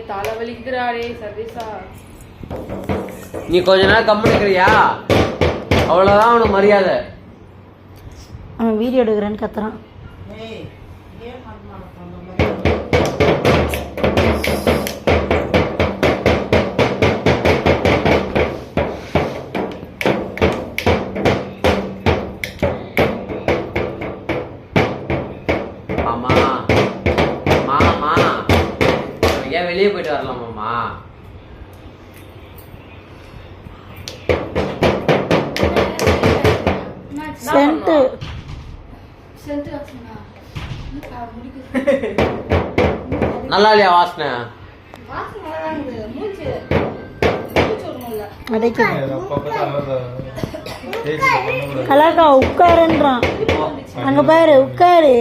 தலை வலிக்குதுறாரே சர்வீஸா. நீ கொஞ்ச நேரம் கம்முனிக்கிறியா? அவ்வளவுதான் அவனுக்கு மரியாதை. அவன் வீடியோ எடுக்கிறேன்னு கத்துறான். மாமா மாமா ஏன் வெளியே போயிட்டு வரலாமாம்மா? சென்ட்டு நல்லா இல்லையா வாசனை? கலாக்கா உட்காருன்றான். அங்க பாரு உட்காரு.